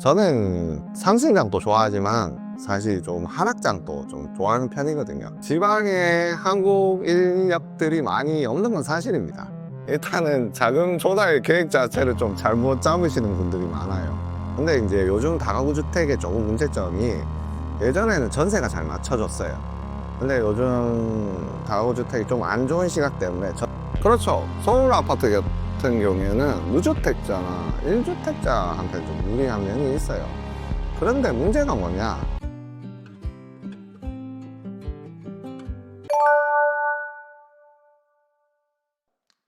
저는 상승장도 좋아하지만 사실 좀 하락장도 좀 좋아하는 편이거든요. 지방에 한국 인력들이 많이 없는 건 사실입니다. 일단은 자금 조달 계획 자체를 좀 잘못 잡으시는 분들이 많아요. 근데 이제 요즘 다가구 주택의 조금 문제점이, 예전에는 전세가 잘 맞춰줬어요. 근데 요즘 다가구 주택이 좀 안 좋은 시각 때문에 그렇죠. 서울 아파트 같은 경우에는 무주택자나 1주택자한테 좀 유리한 면이 있어요. 그런데 문제가 뭐냐?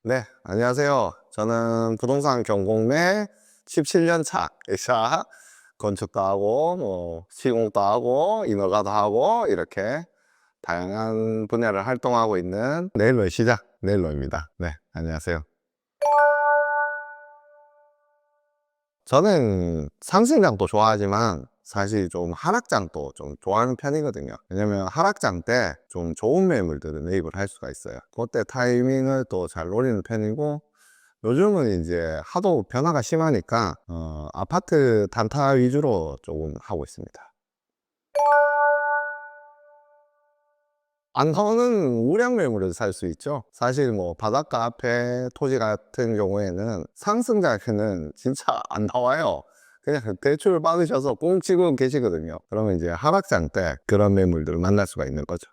네, 안녕하세요. 저는 부동산 경공매 17년 차이자 건축도 하고 시공도 하고 인허가도 하고 이렇게 다양한 분야를 활동하고 있는 네일로의 시작 네일로입니다. 네, 안녕하세요. 저는 상승장도 좋아하지만 사실 좀 하락장도 좀 좋아하는 편이거든요. 왜냐면 하락장 때 좀 좋은 매물들을 매입을 할 수가 있어요. 그때 타이밍을 또 잘 노리는 편이고, 요즘은 이제 하도 변화가 심하니까 아파트 단타 위주로 조금 하고 있습니다. 안 나오는 우량 매물을 살 수 있죠. 사실 뭐 바닷가 앞에 토지 같은 경우에는 상승장에는 진짜 안 나와요. 그냥 대출 받으셔서 꽁 치고 계시거든요. 그러면 이제 하락장 때 그런 매물들을 만날 수가 있는 거죠.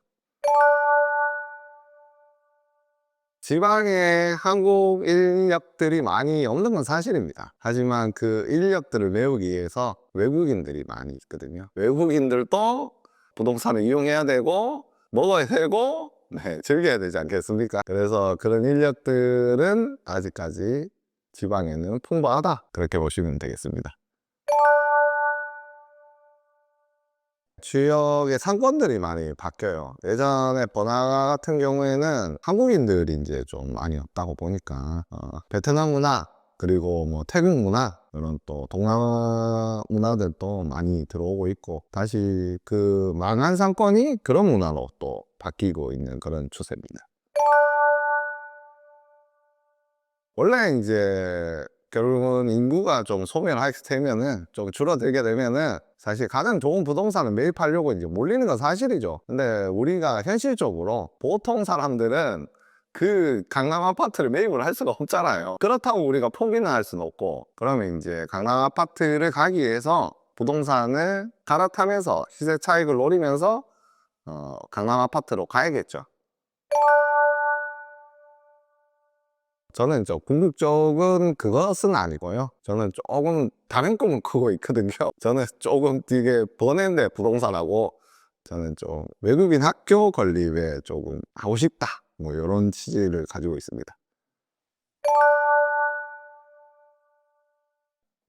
지방에 한국 인력들이 많이 없는 건 사실입니다. 하지만 그 인력들을 메우기 위해서 외국인들이 많이 있거든요. 외국인들도 부동산을 이용해야 되고 먹어야 되고 즐겨야 되지 않겠습니까? 그래서 그런 인력들은 아직까지 지방에는 풍부하다, 그렇게 보시면 되겠습니다. 지역의 상권들이 많이 바뀌어요. 예전에 번화가 같은 경우에는 한국인들이 이제 좀 많이 없다고 보니까 베트남 문화, 그리고 뭐 태국 문화, 이런 또 동남아 문화들도 많이 들어오고 있고, 다시 그 망한 상권이 그런 문화로 또 바뀌고 있는 그런 추세입니다. 원래 이제 결국은 인구가 좀 소멸하게 되면은, 좀 줄어들게 되면은 사실 가장 좋은 부동산을 매입하려고 이제 몰리는 건 사실이죠. 근데 우리가 현실적으로 보통 사람들은 그 강남 아파트를 매입을 할 수가 없잖아요. 그렇다고 우리가 포기는 할 수는 없고, 그러면 이제 강남 아파트를 가기 위해서 부동산을 갈아타면서 시세 차익을 노리면서 강남 아파트로 가야겠죠. 저는 궁극적은 그것은 아니고요. 저는 조금 다른 꿈을 꾸고 있거든요. 저는 조금 되게 번외인데 부동산하고, 저는 좀 외국인 학교 건립에 조금 하고 싶다, 뭐 이런 취지를 가지고 있습니다.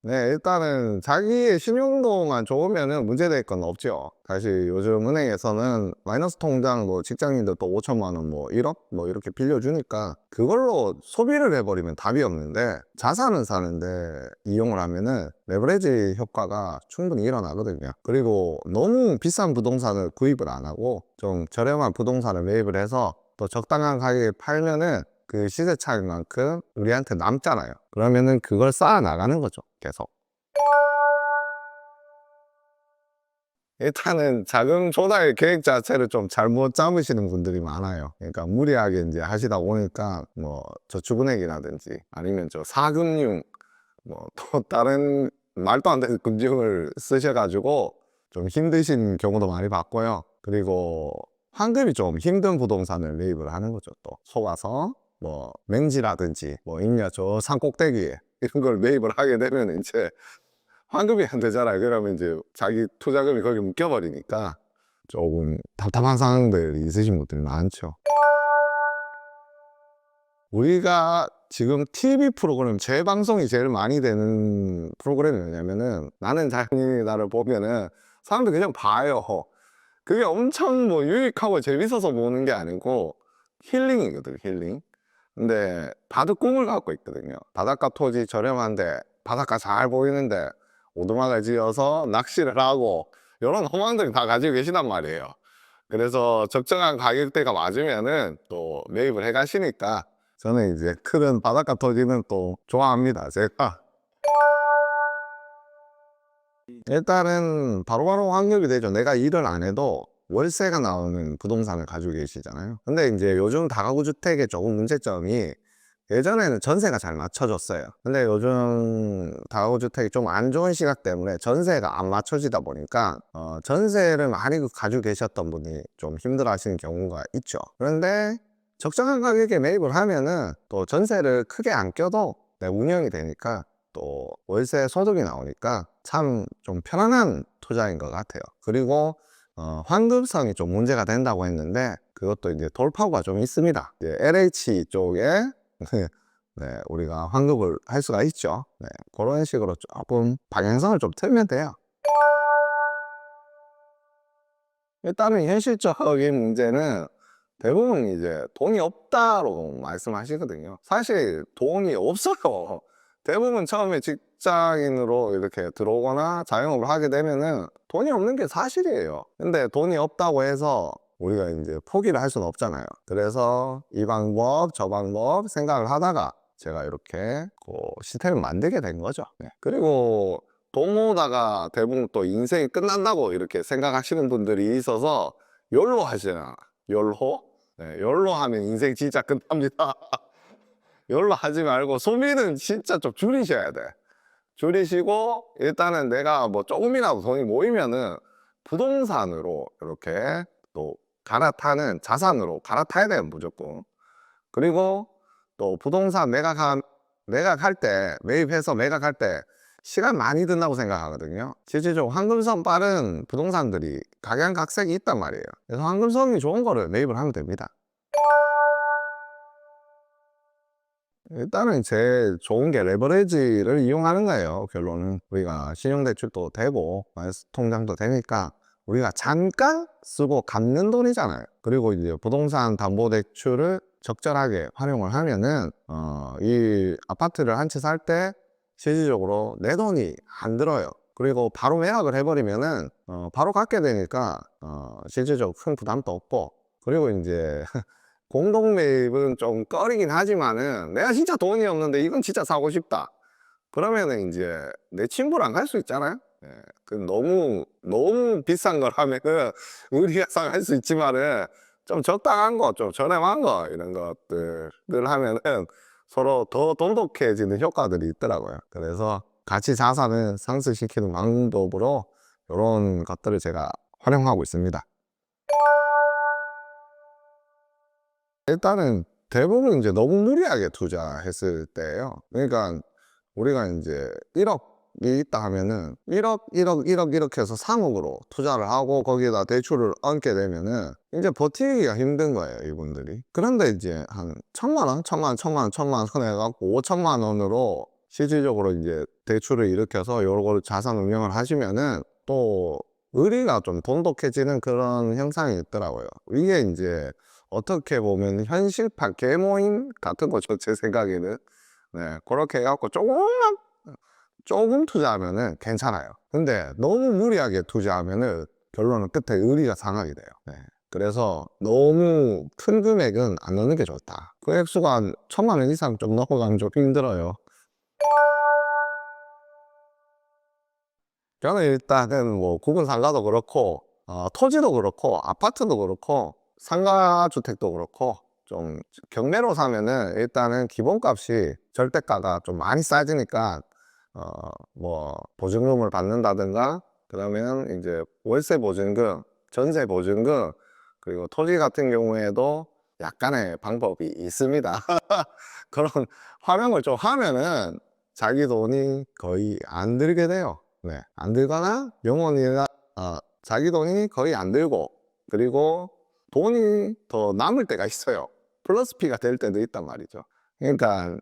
네, 일단은 자기의 신용도만 좋으면은 문제될 건 없죠. 사실 요즘 은행에서는 마이너스 통장, 뭐 직장인들 또 5천만 원, 뭐 1억 뭐 이렇게 빌려주니까 그걸로 소비를 해버리면 답이 없는데, 자산을 사는데 이용을 하면은 레버리지 효과가 충분히 일어나거든요. 그리고 너무 비싼 부동산을 구입을 안 하고 좀 저렴한 부동산을 매입을 해서 또 적당한 가격에 팔면은 그 시세 차익만큼 우리한테 남잖아요. 그러면은 그걸 쌓아 나가는 거죠, 계속. 일단은 자금 조달 계획 자체를 좀 잘못 잡으시는 분들이 많아요. 그러니까 무리하게 이제 하시다 보니까 뭐 저축은행이라든지 아니면 저 사금융, 뭐 또 다른 말도 안 되는 금융을 쓰셔가지고 좀 힘드신 경우도 많이 봤고요. 그리고 환급이 좀 힘든 부동산을 매입을 하는 거죠. 또 속아서 뭐 맹지라든지 뭐 임야 저 산 꼭대기에 이런 걸 매입을 하게 되면 이제 환급이 안 되잖아요. 그러면 이제 자기 투자금이 거기 묶여버리니까 조금 답답한 상황들이 있으신 분들이 많죠. 우리가 지금 TV 프로그램 재방송이 제일 많이 되는 프로그램이 뭐냐면은 나는 자연인이 나를 보면은 사람들이 그냥 봐요. 그게 엄청 뭐 유익하고 재밌어서 보는 게 아니고 힐링이거든, 힐링. 근데 다들 꿈을 갖고 있거든요. 바닷가 토지 저렴한데, 바닷가 잘 보이는데 오두막을 지어서 낚시를 하고 이런 허망들이 다 가지고 계시단 말이에요. 그래서 적정한 가격대가 맞으면은 또 매입을 해 가시니까, 저는 이제 큰 바닷가 토지는 또 좋아합니다, 제가. 일단은 바로바로 환급이 되죠. 내가 일을 안 해도 월세가 나오는 부동산을 가지고 계시잖아요. 근데 이제 요즘 다가구 주택의 조금 문제점이 예전에는 전세가 잘 맞춰졌어요. 근데 요즘 다가구 주택이 좀 안 좋은 시각 때문에 전세가 안 맞춰지다 보니까 전세를 많이 가지고 계셨던 분이 좀 힘들어 하시는 경우가 있죠. 그런데 적정한 가격에 매입을 하면은 또 전세를 크게 안 껴도 운영이 되니까 또 월세 소득이 나오니까 참 좀 편안한 투자인 것 같아요. 그리고 환급성이 좀 문제가 된다고 했는데 그것도 이제 돌파구가 좀 있습니다. 이제 LH 쪽에 네, 우리가 환급을 할 수가 있죠. 네, 그런 식으로 조금 방향성을 좀 틀면 돼요. 일단은 현실적인 문제는 대부분 이제 돈이 없다로 말씀하시거든요. 사실 돈이 없어요. 대부분 처음에 직장인으로 이렇게 들어오거나 자영업을 하게 되면은 돈이 없는 게 사실이에요. 근데 돈이 없다고 해서 우리가 이제 포기를 할 수는 없잖아요. 그래서 이 방법, 저 방법 생각을 하다가 제가 이렇게 그 시스템을 만들게 된 거죠. 네. 그리고 돈 모으다가 대부분 또 인생이 끝난다고 이렇게 생각하시는 분들이 있어서 열로 하시잖아. 열로? 네, 열로 하면 인생 진짜 끝납니다. 열로 하지 말고 소비는 진짜 좀 줄이셔야 돼. 줄이시고 일단은 내가 뭐 조금이라도 돈이 모이면은 부동산으로 이렇게 또 갈아타는 자산으로 갈아타야 돼요, 무조건. 그리고 또 부동산 매각할 때, 매입해서 매각할 때 시간 많이 든다고 생각하거든요. 실질적으로 황금성 빠른 부동산들이 각양각색이 있단 말이에요. 그래서 황금성이 좋은 거를 매입을 하면 됩니다. 일단은 제일 좋은 게 레버리지를 이용하는 거예요. 결론은 우리가 신용대출도 되고 통장도 되니까 우리가 잠깐 쓰고 갚는 돈이잖아요. 그리고 이제 부동산 담보대출을 적절하게 활용을 하면은 이 아파트를 한 채 살 때 실질적으로 내 돈이 안 들어요. 그리고 바로 매각을 해버리면은 바로 갚게 되니까 실질적으로 큰 부담도 없고, 그리고 이제 공동 매입은 좀 꺼리긴 하지만은 내가 진짜 돈이 없는데 이건 진짜 사고 싶다. 그러면은 이제 내 친구랑 갈 수 있잖아요. 예, 그 너무 비싼 걸 하면은 우리가 할 수 있지만은 좀 적당한 거, 좀 저렴한 거 이런 것들을 하면은 서로 더 돈독해지는 효과들이 있더라고요. 그래서 가치 자산을 상승시키는 방법으로 이런 것들을 제가 활용하고 있습니다. 일단은 대부분 이제 너무 무리하게 투자했을 때예요. 그러니까 우리가 이제 1억이 있다 하면은 1억 해서 3억으로 투자를 하고 거기에다 대출을 얹게 되면은 이제 버티기가 힘든 거예요, 이분들이. 그런데 이제 한 1,000만 원, 1,000만 원 해갖고 5천만 원으로 실질적으로 이제 대출을 일으켜서 요걸 자산 운영을 하시면은 또 의리가 좀 돈독해지는 그런 현상이 있더라고요. 이게 이제 어떻게 보면 현실판 계모임 같은 거죠, 제 생각에는. 네, 그렇게 해갖고 조금 투자하면은 괜찮아요. 근데 너무 무리하게 투자하면은 결론은 끝에 의리가 상하게 돼요. 네. 그래서 너무 큰 금액은 안 넣는 게 좋다. 그 액수가 한 1,000만 원 이상 좀 넘어가면 좀 힘들어요. 저는 일단은 뭐 구분 상가도 그렇고 토지도 그렇고 아파트도 그렇고 상가주택도 그렇고 좀 경매로 사면은 일단은 기본값이 절대가가 좀 많이 싸지니까 뭐 보증금을 받는다든가, 그러면 이제 월세 보증금, 전세 보증금, 그리고 토지 같은 경우에도 약간의 방법이 있습니다. 그런 활용을 좀 하면은 자기 돈이 거의 안 들게 돼요. 네, 안 들거나 영원이나 자기 돈이 거의 안 들고, 그리고 돈이 더 남을 때가 있어요. 플러스 P가 될 때도 있단 말이죠. 그러니까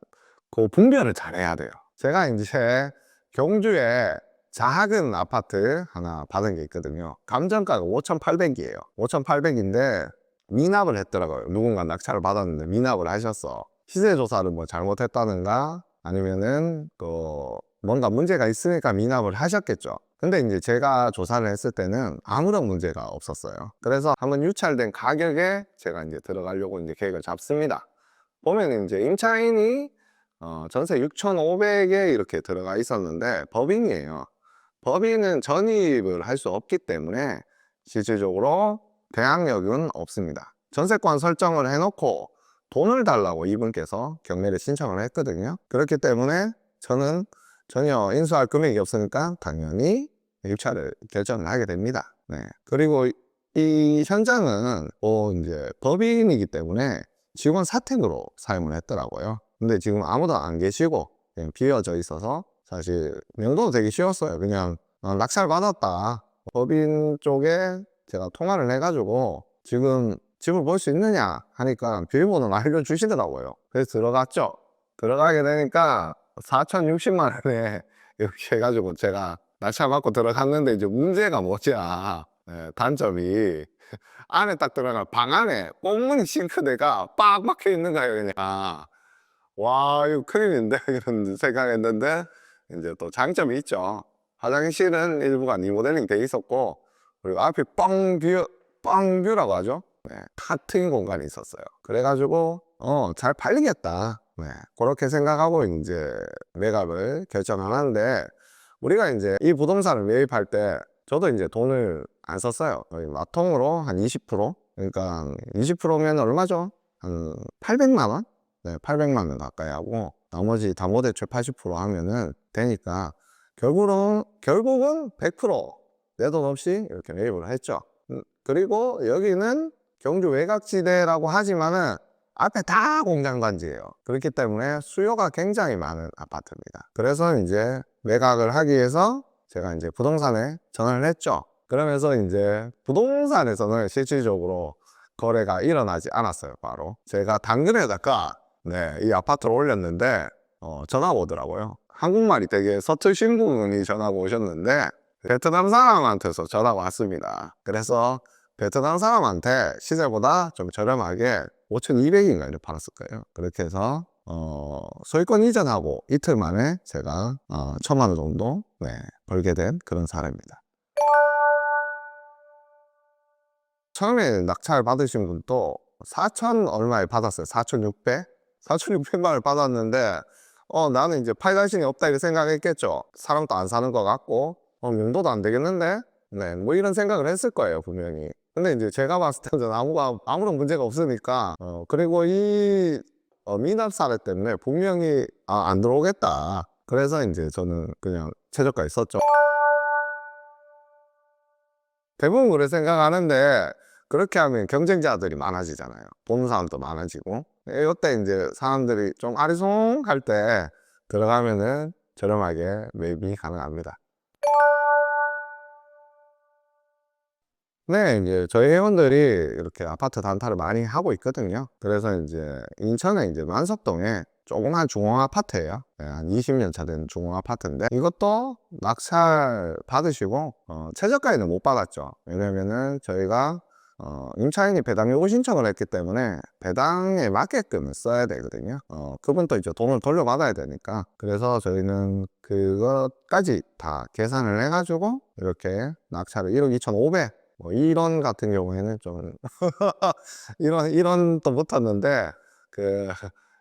그 분별을 잘 해야 돼요. 제가 이제 경주에 작은 아파트 하나 받은 게 있거든요. 감정가가 5,800이에요. 5,800인데 미납을 했더라고요. 누군가 낙찰을 받았는데 미납을 하셨어. 시세 조사를 뭐 잘못했다는가 아니면은 그 뭔가 문제가 있으니까 미납을 하셨겠죠. 근데 이제 제가 조사를 했을 때는 아무런 문제가 없었어요. 그래서 한번 유찰된 가격에 제가 이제 들어가려고 이제 계획을 잡습니다. 보면 이제 임차인이 전세 6,500에 이렇게 들어가 있었는데 법인이에요. 법인은 전입을 할 수 없기 때문에 실질적으로 대항력은 없습니다. 전세권 설정을 해놓고 돈을 달라고 이분께서 경매를 신청을 했거든요. 그렇기 때문에 저는 전혀 인수할 금액이 없으니까 당연히 입찰을 결정을 하게 됩니다. 네. 그리고 이 현장은 이제 법인이기 때문에 직원 사택으로 사용을 했더라고요. 근데 지금 아무도 안 계시고 그냥 비어져 있어서 사실 명도도 되게 쉬웠어요. 그냥 낙찰 받았다. 법인 쪽에 제가 통화를 해가지고 지금 집을 볼 수 있느냐 하니까 비밀번호를 알려주시더라고요. 그래서 들어갔죠. 들어가게 되니까 4,060만 원에 이렇게 해가지고 제가 낙찰 받고 들어갔는데 이제 문제가 뭐냐. 네, 단점이 안에 딱 들어가 방 안에 꽁무니 싱크대가 빡 막혀 있는 거예요. 그냥 와 이거 큰일인데 이런 생각했는데 이제 또 장점이 있죠. 화장실은 일부가 리모델링 돼 있었고 그리고 앞이 뻥뷰라고 하죠. 네, 탁 트인 공간이 있었어요. 그래가지고 잘 팔리겠다. 네, 그렇게 생각하고 이제 매각을 결정을 하는데 우리가 이제 이 부동산을 매입할 때 저도 이제 돈을 안 썼어요. 거의 마통으로 한 20%? 그러니까 20%면 얼마죠? 한 800만 원? 네, 800만 원 가까이 하고 나머지 담보대출 80% 하면은 되니까 결국은 100% 내 돈 없이 이렇게 매입을 했죠. 그리고 여기는 경주 외곽지대라고 하지만은 앞에 다 공장단지예요. 그렇기 때문에 수요가 굉장히 많은 아파트입니다. 그래서 이제 매각을 하기 위해서 제가 이제 부동산에 전화를 했죠. 그러면서 이제 부동산에서는 실질적으로 거래가 일어나지 않았어요. 바로 제가 당근에다가 네, 이 아파트를 올렸는데 전화가 오더라고요. 한국말이 되게 서투신 분이 전화가 오셨는데 베트남 사람한테서 전화가 왔습니다. 그래서 베트남 사람한테 시세보다 좀 저렴하게 5,200인가를 팔았을 거예요. 그렇게 해서 소유권 이전하고 이틀 만에 제가 1,000만 원 정도 네, 벌게 된 그런 사례입니다. 처음에 낙찰 받으신 분도 4천 얼마에 받았어요. 4,600? 4,600만 원을 받았는데 나는 이제 팔 자신이 없다 이렇게 생각했겠죠. 사람도 안 사는 것 같고 명도도 안 되겠는데 네, 뭐 이런 생각을 했을 거예요, 분명히. 근데 이제 제가 봤을 때는 아무런 문제가 없으니까 그리고 이 미납 사례 때문에 분명히 안 들어오겠다. 그래서 이제 저는 그냥 최저가에 썼죠. 대부분 그렇게 생각하는데 그렇게 하면 경쟁자들이 많아지잖아요. 보는 사람도 많아지고. 이때 이제 사람들이 좀 아리송할 때 들어가면은 저렴하게 매입이 가능합니다. 네, 이제 저희 회원들이 이렇게 아파트 단타를 많이 하고 있거든요. 그래서 이제 인천에 이제 만석동에 조그만 중흥 아파트예요. 네, 한 20년 차 된 중흥 아파트인데 이것도 낙찰 받으시고 최저가에는 못 받았죠. 왜냐면은 저희가 임차인이 배당 요구 신청을 했기 때문에 배당에 맞게끔 써야 되거든요. 그분도 이제 돈을 돌려받아야 되니까. 그래서 저희는 그것까지 다 계산을 해가지고 이렇게 낙찰을 1억 2,500 뭐 1원 같은 경우에는 좀 1원 또 못했는데 그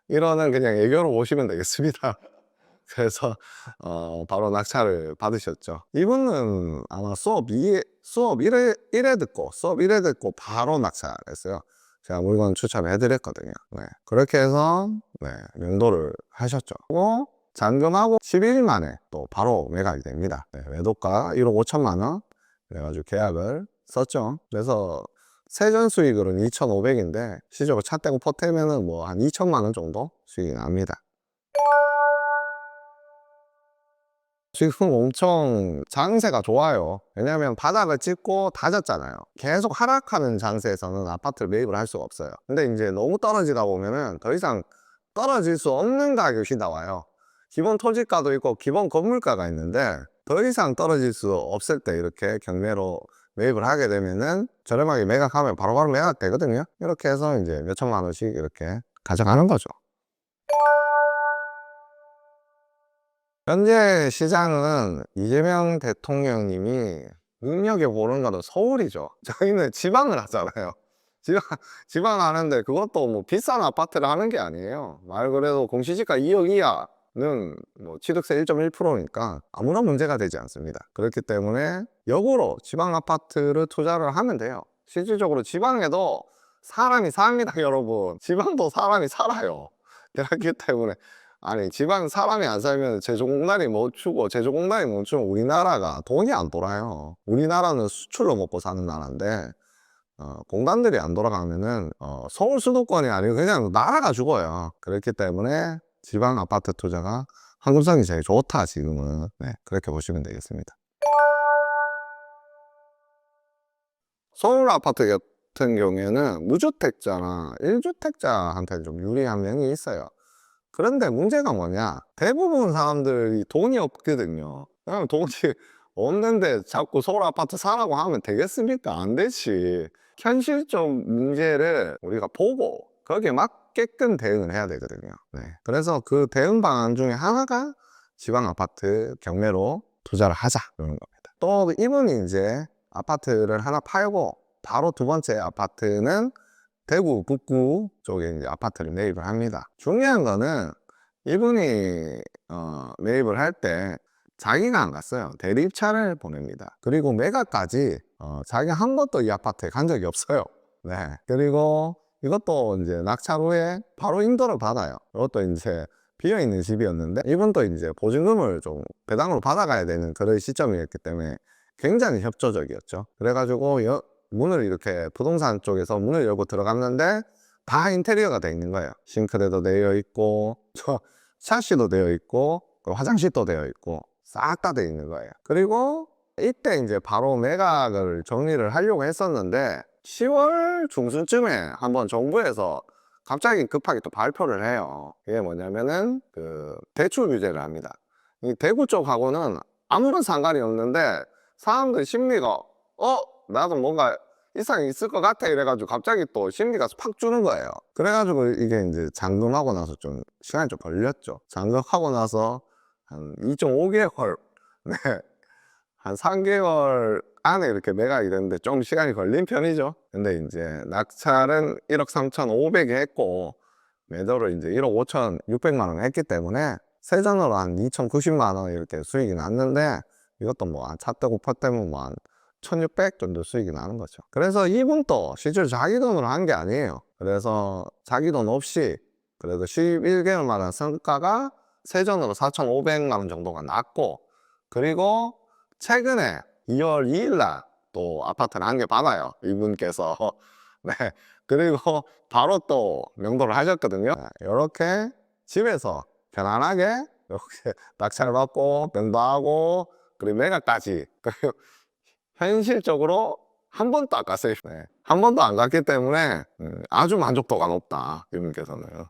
1원은 그냥 애교로 보시면 되겠습니다. 그래서 바로 낙찰을 받으셨죠. 이분은 아마 수업 1회 듣고 수업 1회 듣고 바로 낙찰했어요. 제가 물건 추천을 해드렸거든요. 네. 그렇게 해서 네, 명도를 하셨죠. 그리고 잔금하고 11일 만에 또 바로 매각이 됩니다. 네, 매도가 1억 5천만 원 그래가지고 계약을 썼죠. 그래서 세전 수익으로는 2,500인데 시적으로 차 떼고 포태면은 뭐 한 2천만 원 정도 수익이 납니다. 지금 엄청 장세가 좋아요. 왜냐하면 바닥을 찍고 다졌잖아요. 계속 하락하는 장세에서는 아파트를 매입을 할 수가 없어요. 근데 이제 너무 떨어지다 보면은 더 이상 떨어질 수 없는 가격이 나와요. 기본 토지가도 있고 기본 건물가가 있는데 더 이상 떨어질 수 없을 때 이렇게 경매로 매입을 하게 되면은 저렴하게 매각하면 바로바로 매각되거든요. 이렇게 해서 이제 몇 천만 원씩 이렇게 가져가는 거죠. 현재 시장은 이재명 대통령님이 능력에 보는 거는 서울이죠. 저희는 지방을 하잖아요. 지방 하는데 그것도 뭐 비싼 아파트를 하는 게 아니에요. 말 그래도 공시지가 2억 이하 뭐 취득세 1.1%니까 아무런 문제가 되지 않습니다. 그렇기 때문에 역으로 지방 아파트를 투자를 하면 돼요. 실질적으로 지방에도 사람이 삽니다, 여러분. 지방도 사람이 살아요. 그렇기 때문에 아니 지방 사람이 안 살면 제조공단이 멈추고 제조공단이 멈추면 우리나라가 돈이 안 돌아요. 우리나라는 수출로 먹고 사는 나라인데 공단들이 안 돌아가면은 서울 수도권이 아니고 그냥 나라가 죽어요. 그렇기 때문에 지방 아파트 투자가 항공성이 제일 좋다 지금은. 네, 그렇게 보시면 되겠습니다. 서울 아파트 같은 경우에는 무주택자나 1주택자한테 좀 유리한 면이 있어요. 그런데 문제가 뭐냐, 대부분 사람들이 돈이 없거든요. 그냥 돈이 없는데 자꾸 서울 아파트 사라고 하면 되겠습니까? 안 되지. 현실적 문제를 우리가 보고 거기에 맞게끔 대응을 해야 되거든요. 네. 그래서 그 대응 방안 중에 하나가 지방 아파트 경매로 투자를 하자, 이런 겁니다. 또 이분이 이제 아파트를 하나 팔고 바로 두 번째 아파트는 대구 북구 쪽에 이제 아파트를 매입을 합니다. 중요한 거는 이분이 매입을 할 때 자기가 안 갔어요. 대리입차를 보냅니다. 그리고 매각까지 자기가 한 번도 이 아파트에 간 적이 없어요. 네. 그리고 이것도 이제 낙찰 후에 바로 인도를 받아요. 이것도 이제 비어있는 집이었는데 이분도 이제 보증금을 좀 배당으로 받아가야 되는 그런 시점이었기 때문에 굉장히 협조적이었죠. 그래가지고 문을 이렇게 부동산 쪽에서 문을 열고 들어갔는데 다 인테리어가 돼 있는 거예요. 싱크대도 되어 있고 샤시도 되어 있고 화장실도 되어 있고 싹 다 되어 있는 거예요. 그리고 이때 이제 바로 매각을 정리를 하려고 했었는데 10월 중순쯤에 한번 정부에서 갑자기 급하게 또 발표를 해요. 이게 뭐냐면은 그 대출 규제를 합니다. 이 대구 쪽하고는 아무런 상관이 없는데 사람들 심리가 나도 뭔가 이상이 있을 것 같아 이래가지고 갑자기 또 심리가 팍 주는 거예요. 그래가지고 이게 이제 잔금하고 나서 좀 시간이 좀 걸렸죠. 잔금하고 나서 한 2.5개월 네, 한 3개월 안에 이렇게 매각이 됐는데 좀 시간이 걸린 편이죠. 근데 이제 낙찰은 1억 3,500에 했고 매도를 이제 1억 5,600만 원 했기 때문에 세전으로 한 2,090만 원 이렇게 수익이 났는데 이것도 뭐 차 떼고 파 떼면 뭐 한 1,600 정도 수익이 나는 거죠. 그래서 이분도 실제로 자기 돈으로 한 게 아니에요. 그래서 자기 돈 없이 그래도 11개월 만에 성과가 세전으로 4,500만 원 정도가 났고, 그리고 최근에 2월 2일 날 또 아파트를 한 개 받아요, 이분께서. 네. 그리고 바로 또 명도를 하셨거든요. 이렇게 집에서 편안하게 이렇게 낙찰 받고 명도하고 그리고 매각까지 현실적으로 한 번도 안 갔어요. 네. 한 번도 안 갔기 때문에 아주 만족도가 높다, 이분께서는.